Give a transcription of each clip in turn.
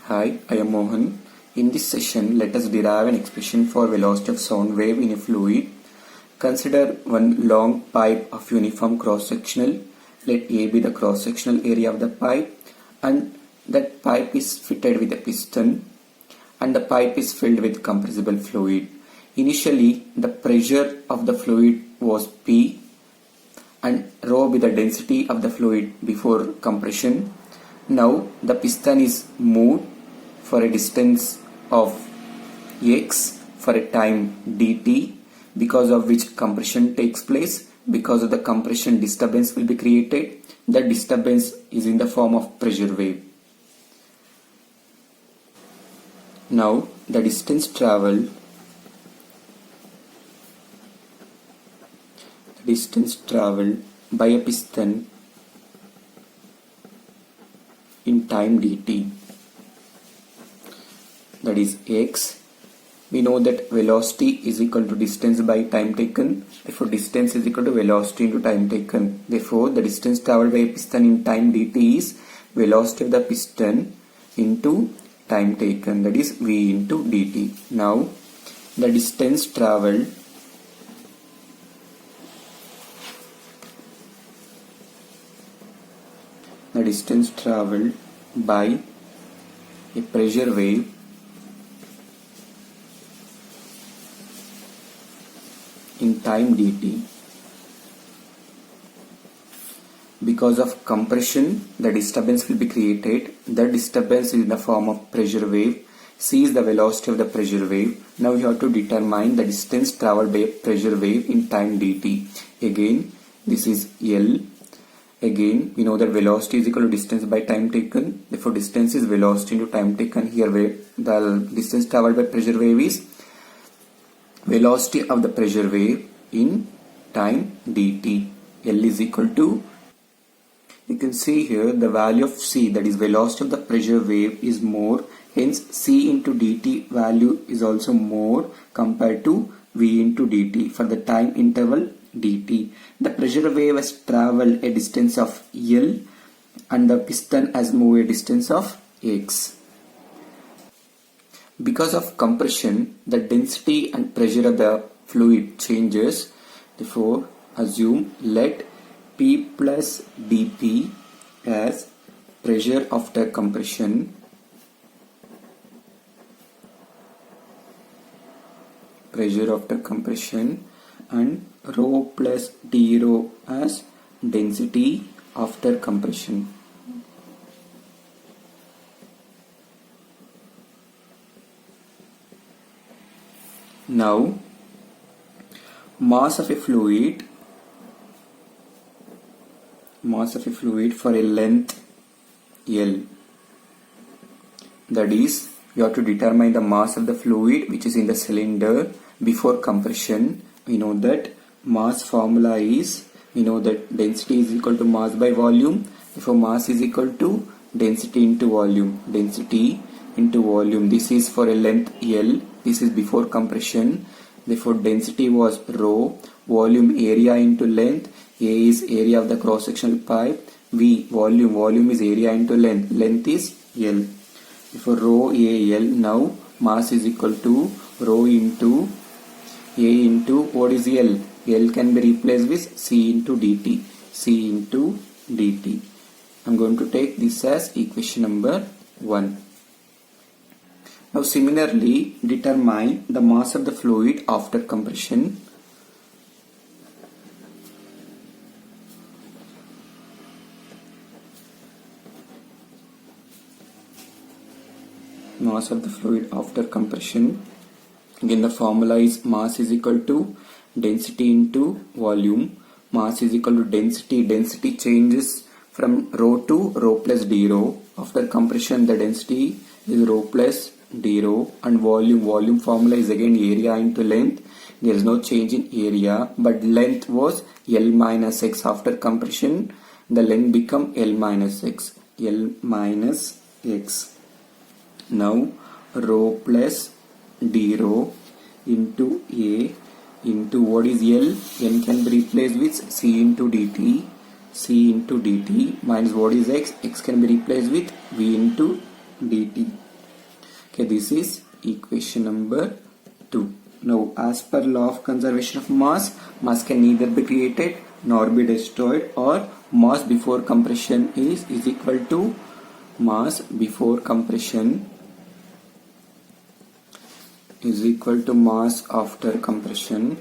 Hi, I am Mohan. In this session, let us derive an expression for velocity of sound wave in a fluid. Consider one long pipe of uniform cross-sectional. Let A be the cross-sectional area of the pipe, and that pipe is fitted with a piston, and the pipe is filled with compressible fluid. Initially, the pressure of the fluid was P, and rho be the density of the fluid before compression. Now the piston is moved for a distance of x for a time dt, because of which compression takes place. Because of the compression, disturbance will be created. The disturbance is in the form of pressure wave. Now the distance traveled by a piston in time dt, that is x. We know that velocity is equal to distance by time taken. Therefore, distance is equal to velocity into time taken. Therefore, the distance traveled by a piston in time dt is velocity of the piston into time taken, that is v into dt. Now, the distance traveled by a pressure wave in time dt. Because of compression, the disturbance will be created. The disturbance is in the form of pressure wave. C is the velocity of the pressure wave. Now you have to determine the distance traveled by a pressure wave in time dt. Again, this is L. Again, we know that velocity is equal to distance by time taken. Therefore, distance is velocity into time taken. Here, where the distance traveled by pressure wave is velocity of the pressure wave in time dt. L is equal to, you can see here the value of C, that is velocity of the pressure wave, is more. Hence, C into dt value is also more compared to V into dt for the time interval dt. The pressure wave has traveled a distance of L and the piston has moved a distance of x. Because of compression, the density and pressure of the fluid changes. Therefore, assume let P plus dP as pressure after compression, and rho plus d rho as density after compression. Now, mass of a fluid for a length L, that is, you have to determine the mass of the fluid which is in the cylinder before compression. We know that mass formula is, we know that density is equal to mass by volume. Therefore, mass is equal to density into volume. This is for a length L. This is before compression. Therefore, density was rho. Volume, area into length. A is area of the cross-sectional pipe. V, volume is area into length. Length is L. Therefore, rho A L. Now, mass is equal to rho into A into, what is L? L can be replaced with C into dt. I'm going to take this as equation number 1. Now, similarly, determine the mass of the fluid after compression. Mass of the fluid after compression. Again, the formula is mass is equal to density into volume. Mass is equal to density. Density changes from rho to rho plus d rho. After compression, the density is rho plus d rho, and volume formula is again area into length. There is no change in area, but length was L minus x. After compression, the length become L minus x. Now, rho plus d rho into A into, what is L? N can be replaced with C into dt. Minus what is x? X can be replaced with V into dt. Okay, this is equation number 2. Now, as per law of conservation of mass, mass can neither be created nor be destroyed, or mass before compression is equal to mass before compression is equal to mass after compression.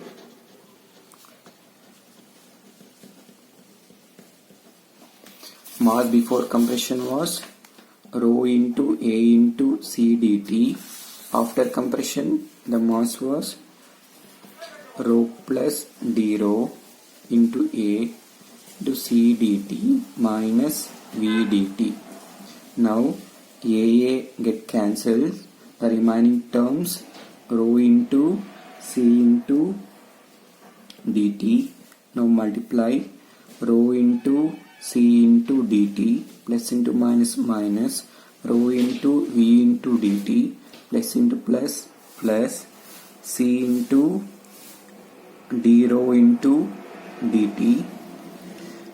Mass before compression was rho into A into C dt. After compression, the mass was rho plus d rho into A into C dt minus V dt. Now AA get cancelled. The remaining terms rho into C into dt. Now multiply rho into C into dt plus into minus minus rho into V into dt plus into plus plus C into d rho into dt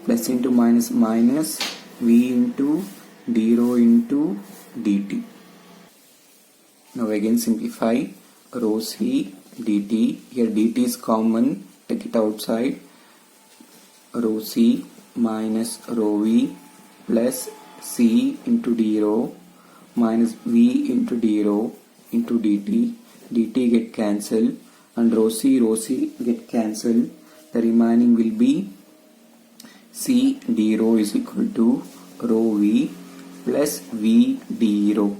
plus into minus minus V into d rho into dt. Now again simplify rho C dt. Here dt is common, take it outside. Rho C minus rho V plus C into d rho minus V into d rho into dt. dt get cancelled and rho C get cancelled. The remaining will be C d rho is equal to rho V plus V d rho.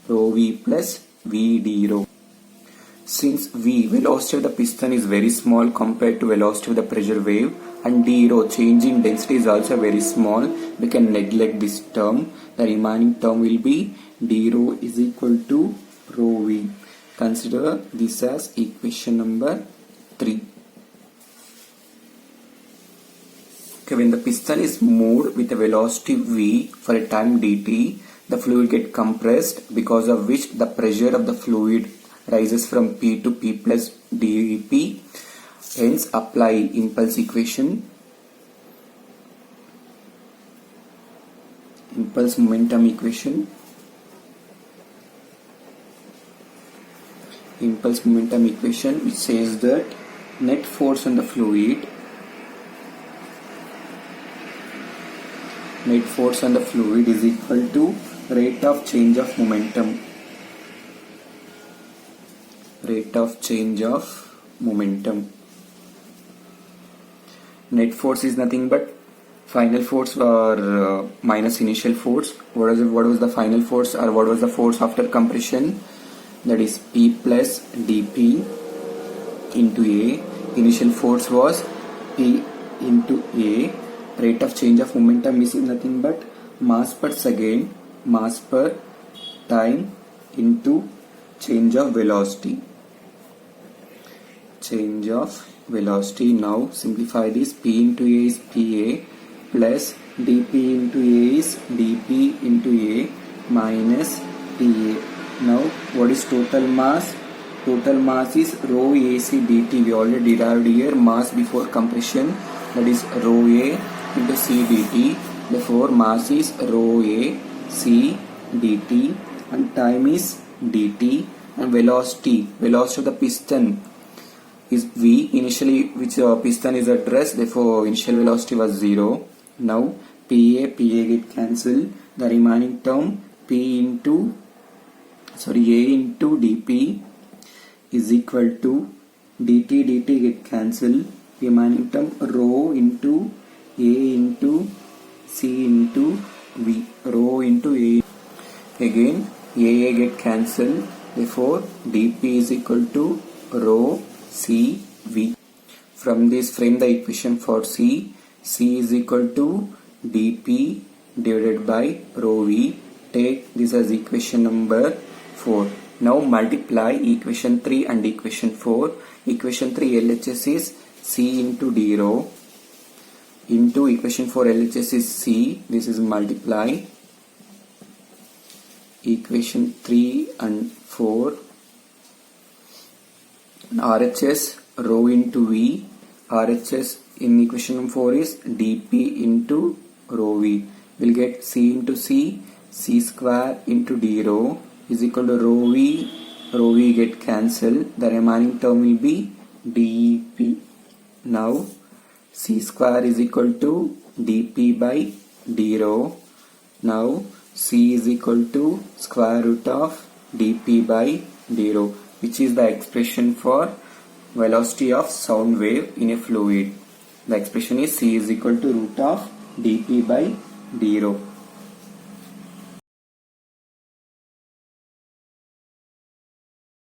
Rho V plus V d rho. Since V, velocity of the piston, is very small compared to velocity of the pressure wave, and d rho, change in density, is also very small, we can neglect this term. The remaining term will be d rho is equal to rho V. Consider this as equation number 3. Okay, when the piston is moved with a velocity V for a time dt, the fluid gets compressed, because of which the pressure of the fluid rises from P to P plus dP. Hence, apply impulse equation. Impulse momentum equation. Impulse momentum equation, which says that net force on the fluid is equal to rate of change of momentum. Rate of change of momentum. Net force is nothing but final force or minus initial force. What was the final force, or what was the force after compression? That is P plus dP into A. Initial force was P into A. Rate of change of momentum is nothing but mass per second, mass per time into change of velocity. Change of velocity. Now simplify this. P into A is PA plus dP into A is dP into A minus PA. Now what is total mass? Total mass is rho AC dt. We already derived here mass before compression, that is rho A into C dt. Therefore mass is rho A C dt and time is dt, and velocity of the piston is V, initially which piston is at rest, therefore initial velocity was 0. Now PA get cancelled. The remaining term A into dP is equal to dt get cancelled. Remaining term rho into A into C into V. Rho into A. Again AA get cancelled. Therefore dP is equal to rho C V. From this, frame the equation for C. C is equal to dP divided by rho V. Take this as equation number 4. Now multiply equation 3 and equation 4. Equation 3 LHS is C into d rho into equation 4 LHS is C. This is multiply equation 3 and 4. RHS rho into V. RHS in equation number 4 is dP into rho V. We'll get C into C, C square into d rho is equal to rho v get cancelled. The remaining term will be dp. Now c square is equal to dp by d rho. Now c is equal to square root of dp by d rho, which is the expression for velocity of sound wave in a fluid. The expression is c is equal to root of dp by d rho.